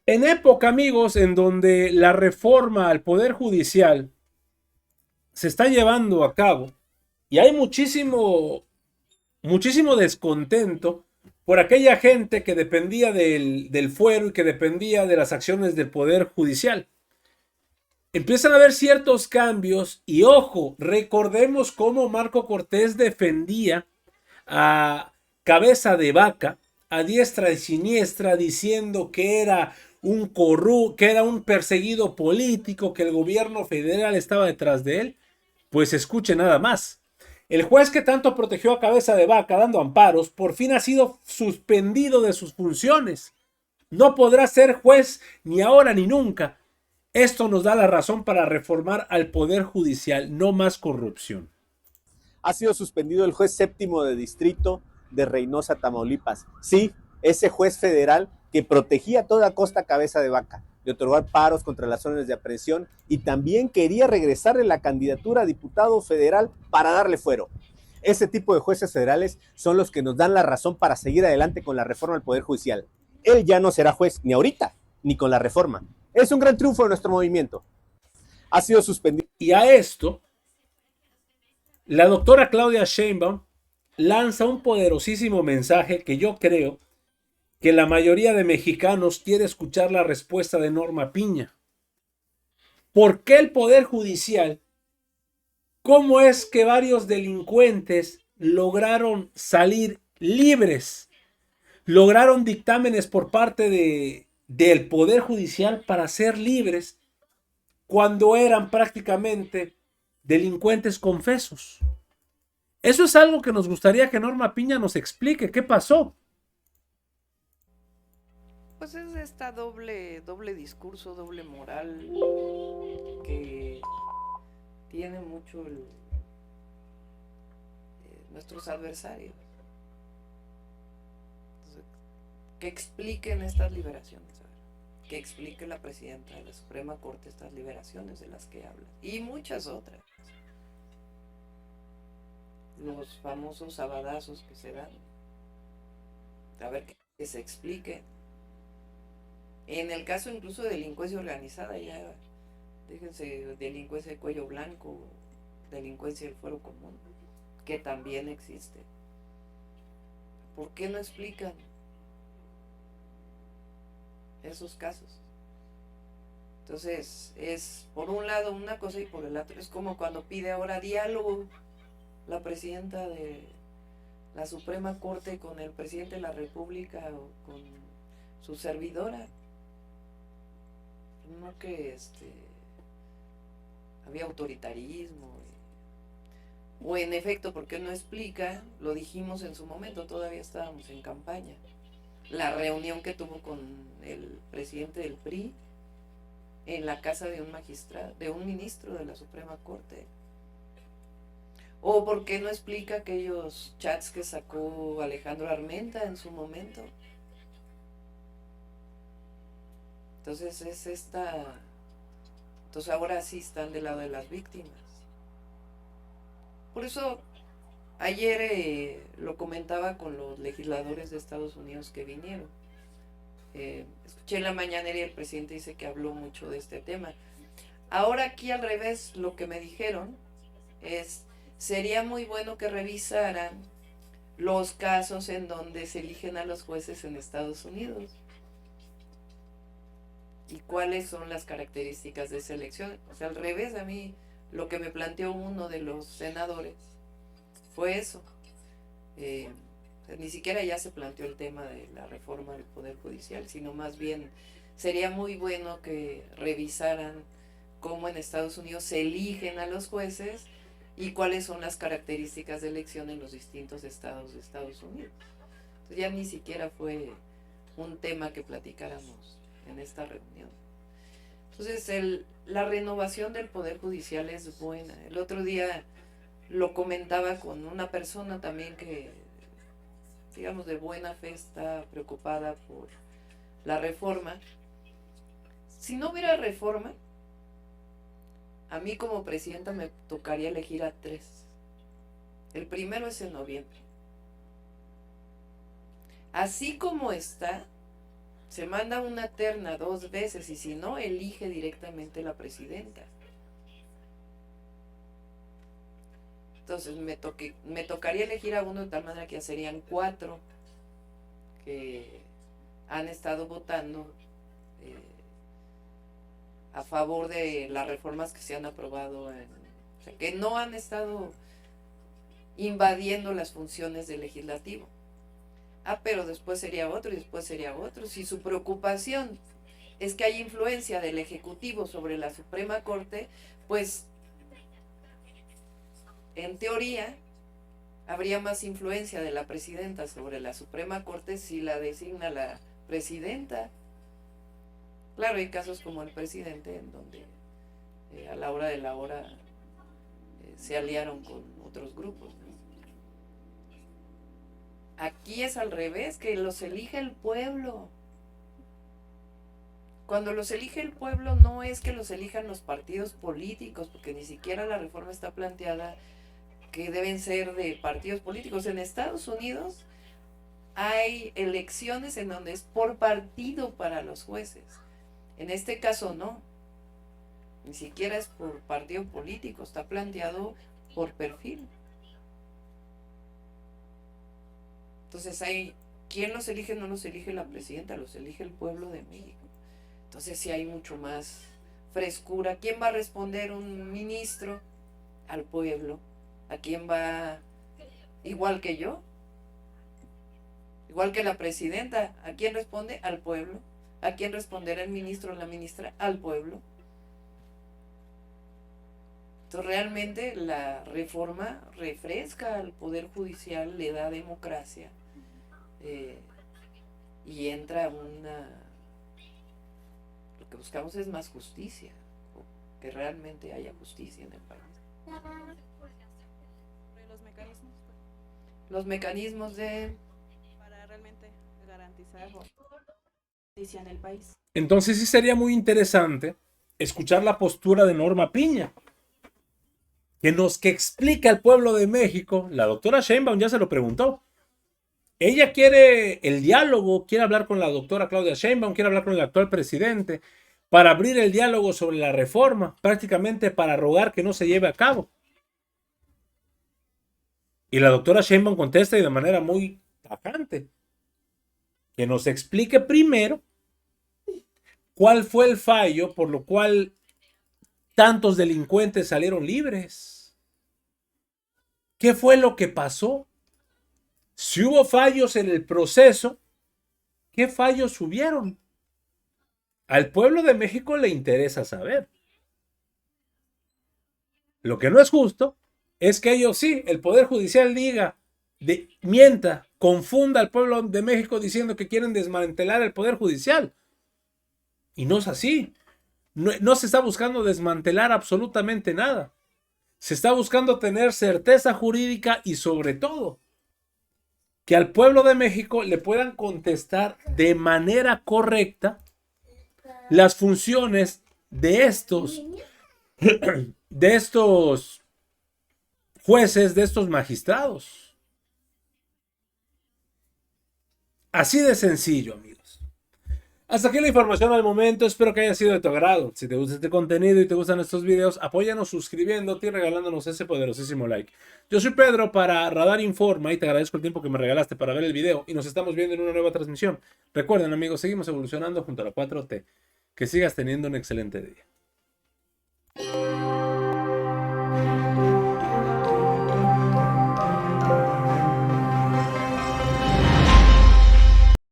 En época, amigos, en donde la reforma al Poder Judicial se está llevando a cabo y hay muchísimo descontento por aquella gente que dependía del fuero y que dependía de las acciones del Poder Judicial. Empiezan a haber ciertos cambios y ojo, recordemos cómo Marco Cortés defendía a Cabeza de Vaca a diestra y siniestra diciendo que era que era un perseguido político, que el gobierno federal estaba detrás de él. Pues escuche nada más. El juez que tanto protegió a Cabeza de Vaca dando amparos, por fin ha sido suspendido de sus funciones. No podrá ser juez ni ahora ni nunca. Esto nos da la razón para reformar al Poder Judicial, no más corrupción. Ha sido suspendido el juez séptimo de distrito de Reynosa, Tamaulipas. Sí, ese juez federal que protegía a toda costa Cabeza de Vaca, de otorgar paros contra las órdenes de aprehensión y también quería regresarle la candidatura a diputado federal para darle fuero. Ese tipo de jueces federales son los que nos dan la razón para seguir adelante con la reforma del Poder Judicial. Él ya no será juez ni ahorita, ni con la reforma. Es un gran triunfo de nuestro movimiento. Ha sido suspendido. Y a esto, la doctora Claudia Sheinbaum lanza un poderosísimo mensaje que yo creo que la mayoría de mexicanos quiere escuchar la respuesta de Norma Piña. ¿Por qué el Poder Judicial? ¿Cómo es que varios delincuentes lograron salir libres? Lograron dictámenes por parte del Poder Judicial para ser libres cuando eran prácticamente delincuentes confesos. Eso es algo que nos gustaría que Norma Piña nos explique. ¿Qué pasó? Pues es esta doble discurso, doble moral que tiene mucho nuestros adversarios. Entonces, que expliquen estas liberaciones, a ver, que explique la presidenta de la Suprema Corte estas liberaciones de las que habla y muchas otras. Los famosos sabadazos que se dan. A ver que se explique. En el caso incluso de delincuencia organizada, ya déjense delincuencia de cuello blanco, delincuencia del fuero común, que también existe. ¿Por qué no explican esos casos? Entonces, es por un lado una cosa y por el otro es como cuando pide ahora diálogo la presidenta de la Suprema Corte con el presidente de la República o con su servidora. No que había autoritarismo o en efecto, porque no explica, lo dijimos en su momento, todavía estábamos en campaña, la reunión que tuvo con el presidente del PRI en la casa de un magistrado, de un ministro de la Suprema Corte. O por qué no explica aquellos chats que sacó Alejandro Armenta en su momento. Entonces es esta. Entonces ahora sí están del lado de las víctimas. Por eso ayer lo comentaba con los legisladores de Estados Unidos que vinieron. Escuché en la mañanera y el presidente dice que habló mucho de este tema. Ahora aquí al revés, lo que me dijeron es, sería muy bueno que revisaran los casos en donde se eligen a los jueces en Estados Unidos y cuáles son las características de esa elección. O sea, al revés, a mí lo que me planteó uno de los senadores fue eso. O sea, ni siquiera ya se planteó el tema de la reforma del Poder Judicial, sino más bien sería muy bueno que revisaran cómo en Estados Unidos se eligen a los jueces y cuáles son las características de elección en los distintos estados de Estados Unidos. Entonces ya ni siquiera fue un tema que platicáramos en esta reunión. Entonces la renovación del Poder Judicial es buena. El otro día lo comentaba con una persona también que, digamos, de buena fe está preocupada por la reforma. Si no hubiera reforma, a mí como presidenta me tocaría elegir a 3. El primero es en noviembre. Así como está, Se manda una terna 2 veces y si no, elige directamente la presidenta. Entonces me tocaría elegir a uno de tal manera que ya serían 4 que han estado votando a favor de las reformas que se han aprobado, o sea, que no han estado invadiendo las funciones del legislativo. Pero después sería otro y después sería otro. Si su preocupación es que hay influencia del Ejecutivo sobre la Suprema Corte, pues en teoría habría más influencia de la presidenta sobre la Suprema Corte si la designa la presidenta. Claro, hay casos como el presidente en donde a la hora de la hora se aliaron con otros grupos, ¿no? Aquí es al revés, que los elige el pueblo. Cuando los elige el pueblo no es que los elijan los partidos políticos, porque ni siquiera la reforma está planteada que deben ser de partidos políticos. En Estados Unidos hay elecciones en donde es por partido para los jueces. En este caso no, ni siquiera es por partido político, está planteado por perfil. Entonces ¿quién los elige? No los elige la presidenta, los elige el pueblo de México. Entonces sí hay mucho más frescura. ¿Quién va a responder un ministro? Al pueblo. ¿A quién va? Igual que yo, igual que la presidenta. ¿A quién responde? Al pueblo. ¿A quién responderá el ministro o la ministra? Al pueblo. Entonces realmente la reforma refresca al Poder Judicial, le da democracia, y entra lo que buscamos es más justicia, que realmente haya justicia en el país. Los mecanismos para realmente garantizar justicia en el país. Entonces sí sería muy interesante escuchar la postura de Norma Piña, que explica al pueblo de México. La doctora Sheinbaum ya se lo preguntó. Ella quiere el diálogo, quiere hablar con la doctora Claudia Sheinbaum, quiere hablar con el actual presidente para abrir el diálogo sobre la reforma, prácticamente para rogar que no se lleve a cabo. Y la doctora Sheinbaum contesta y de manera muy tajante, que nos explique primero cuál fue el fallo por lo cual tantos delincuentes salieron libres. ¿Qué fue lo que pasó? Si hubo fallos en el proceso, ¿qué fallos hubieron? Al pueblo de México le interesa saber. Lo que no es justo es que ellos sí, el Poder Judicial mienta, confunda al pueblo de México diciendo que quieren desmantelar el Poder Judicial. Y no es así. No se está buscando desmantelar absolutamente nada. Se está buscando tener certeza jurídica y sobre todo que al pueblo de México le puedan contestar de manera correcta las funciones de estos jueces, de estos magistrados. Así de sencillo, amigos. Hasta aquí la información al momento, espero que haya sido de tu agrado. Si te gusta este contenido y te gustan estos videos, apóyanos suscribiéndote y regalándonos ese poderosísimo like. Yo soy Pedro para Radar Informa y te agradezco el tiempo que me regalaste para ver el video y nos estamos viendo en una nueva transmisión. Recuerden, amigos, seguimos evolucionando junto a la 4T. Que sigas teniendo un excelente día.